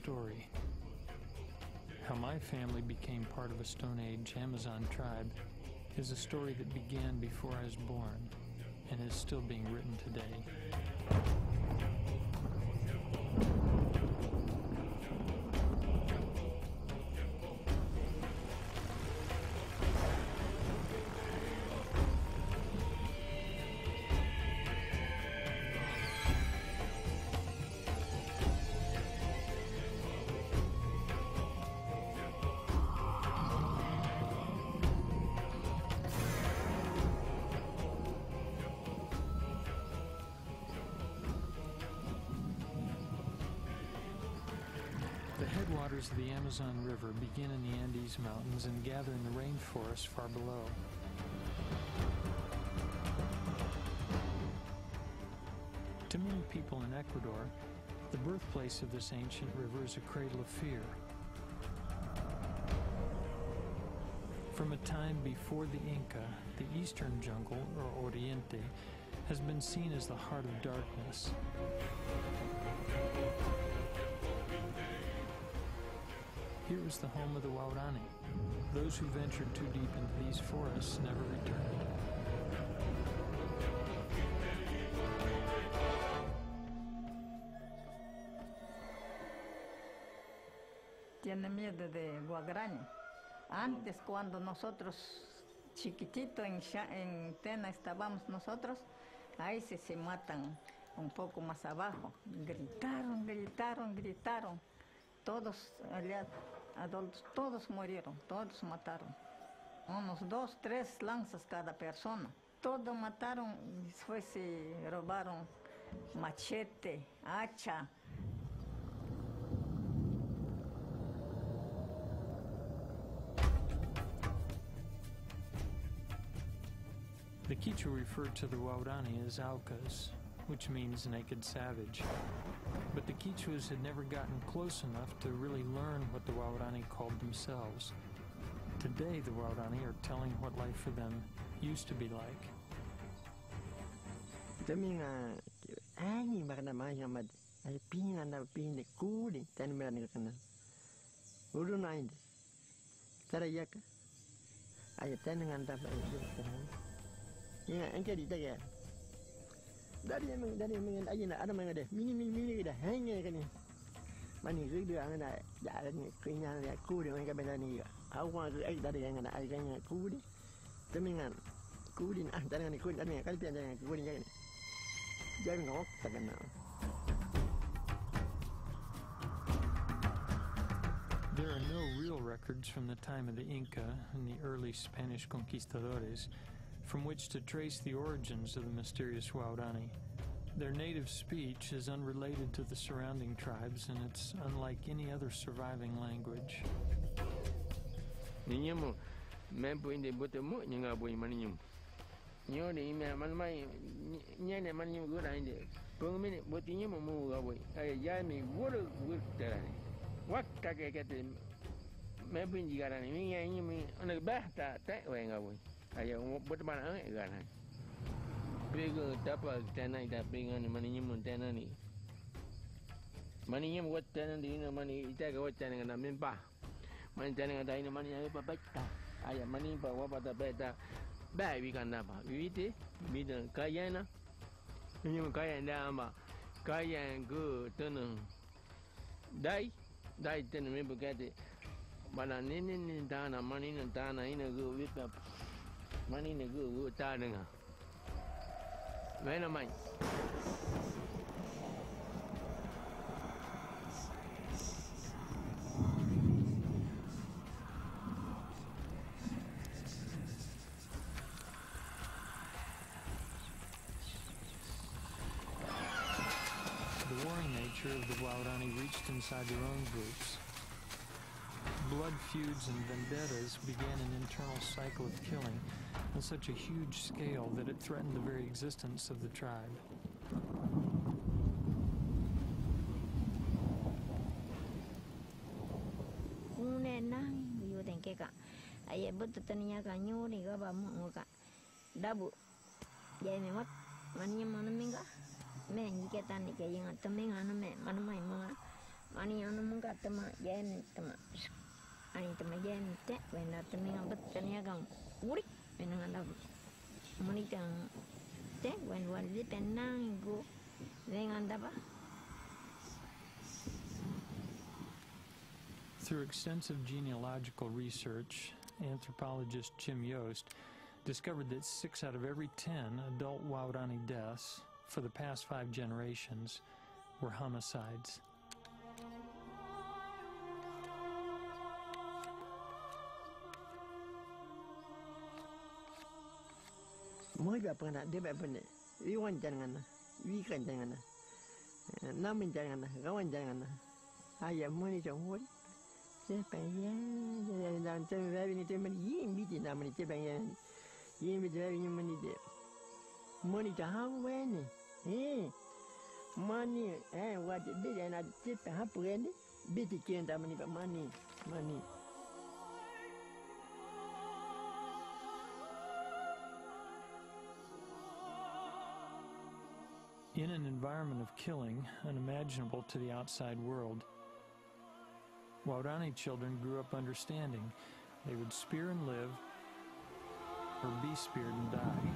story. How my family became part of a Stone Age Amazon tribe is a story that began before I was born and is still being written today. The headwaters of the Amazon River begin in the Andes Mountains and gather in the rainforest far below. To many people in Ecuador, the birthplace of this ancient river is a cradle of fear. From a time before the Inca, the eastern jungle, or Oriente, has been seen as the heart of darkness. Here is the home of the Waorani. Those who ventured too deep into these forests never returned. Tiene miedo de guagraña. Antes, cuando nosotros chiquitito en Tena estábamos nosotros, ahí se matan un poco más abajo. Gritaron, gritaron, gritaron. Todos allá, adultos, todos murieron, todos mataron. Unos 2, 3 lanzas cada persona. Todos mataron, después se robaron machete, hacha. The Quichua referred to the Waorani as Aucas, which means naked savage. But the Quichuas had never gotten close enough to really learn what the Waorani called themselves. Today, the Waorani are telling what life for them used to be like. Dari yang ada mana deh mini dah hanya kan ni mana dia ada jalan kena dia ku dia kan benda ni awak dari yang ada kan ku dia temingan ku dia dari yang ku dari kan pian jangan ku dia jangan ngok takkan. There are no real records from the time of the Inca and the early Spanish conquistadores from which to trace the origins of the mysterious Waorani. Their native speech is unrelated to the surrounding tribes, and it's unlike any other surviving language. Ayo buat mana kan? Bego dapat tanah tapi kan maninya muntah ni. Maninya buat tanah di mana mani kita buat tanah kan mempa. Mani tanah kan ini mani apa baca? Ayah mani bawa pada beta. Baik kan apa? Wite, bida kaya na. Ini kaya dah apa? Kaya go tanah. Dai tanah mempa kata. Mana ni tanah mani tanah ini go wite. Money ni gue tak dengar. Mana main? The warring nature of the Waorani reached inside their own groups. Blood feuds and vendettas began an internal cycle of killing on such a huge scale that it threatened the very existence of the tribe. Mani anu munga tama yen tama. Ani tama yen te when that me ngabet taniagang urik when ngandam. Mani kang te when one lit and nang go then andaba. Through extensive genealogical research, anthropologist Jim Yost discovered that 6 out of every 10 adult Waorani deaths for the past 5 generations were homicides. Moi ba pernah dia ba pernah. Iwan jangan, wikan jangan, namin jangan, kawan jangan. Ayah moni jauh. Siapa ya? Dan saya ni teman yin biti nama ni siapa ya? Yin biti ni moni dia. Moni jauh ni. Moni wajib dia nak siapa apa ni? Biti kian nama ni mani. In an environment of killing, unimaginable to the outside world, Waorani children grew up understanding they would spear and live, or be speared and die.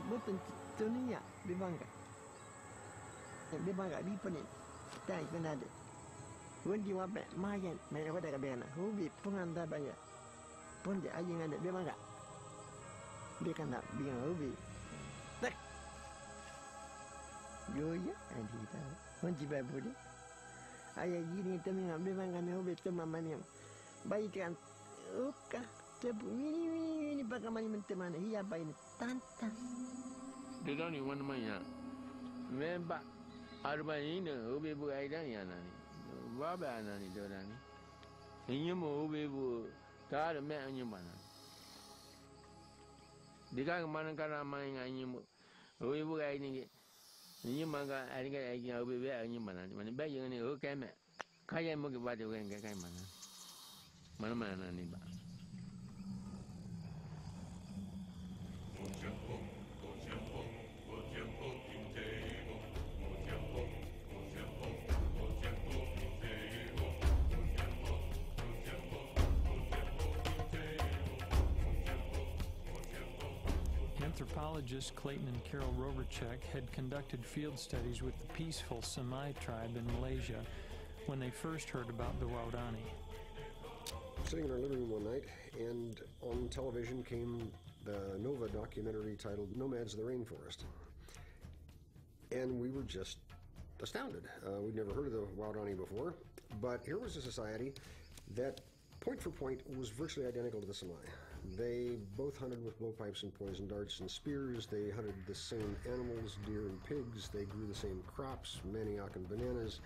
Betul dunia dibangga. Dibangga di pening. Tak kena ada. Undi wabe mayan, main apa dah kena. Hubi penganda banyak. Pun dia aja ada dibangga. Dia kena biang hubi. Tak. Yo ya, adi tahu. Kunci babu dia. Ayah gini temen ambil bangga hubi teman maniam. Baik kan. Oka. Tebu ini pakai mani mentemana. Iya apa ini? Tantang. Dia tahu ni mana mana. Memang arba ini ubi bu aidan ya nani. Bapa nani dia nani. Ini mau ubi bu tak ada mek ini mana. Dia kan mana kan ramai ini mu ubi bu aidan ini mana aidan aidan ubi bu ini mana. Mana bayi ini oke mek. Kaya mau ke batu kan kaya mana. Mana nani ba. Anthropologists Clayton and Carol Roberchek had conducted field studies with the peaceful Semai tribe in Malaysia when they first heard about the Waorani. Sitting in our living room one night, and on television came the Nova documentary titled Nomads of the Rainforest. And we were just astounded. We'd never heard of the Waorani before, but here was a society that, point for point, was virtually identical to the Semai. They both hunted with blowpipes and poison darts and spears. They hunted the same animals, deer and pigs. They grew the same crops, manioc and bananas.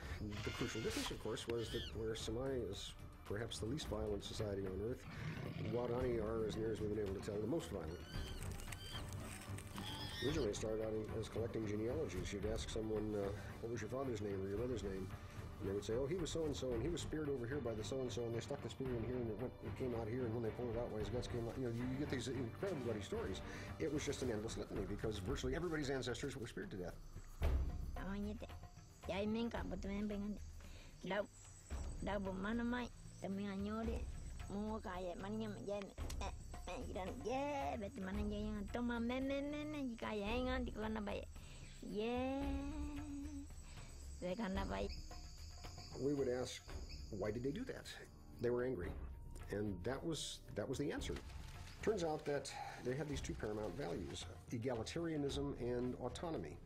The crucial difference, of course, was that where Semai is perhaps the least violent society on Earth, Waorani are, as near as we've been able to tell, the most violent. Originally, it started out as collecting genealogies. You'd ask someone, what was your father's name or your mother's name? And they would say, oh, he was so-and-so, and he was speared over here by the so-and-so, and they stuck the spear in here, and it came out here, and when they pulled it out, why his guts came out. You know, you get these incredible bloody stories. It was just an endless litany, because virtually everybody's ancestors were speared to death. We would ask, why did they do that? They were angry, and that was the answer. Turns out that they have these two paramount values, egalitarianism and autonomy.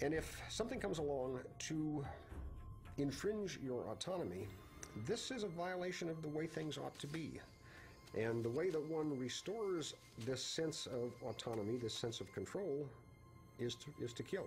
And if something comes along to infringe your autonomy, this is a violation of the way things ought to be. And the way that one restores this sense of autonomy, this sense of control, is to kill.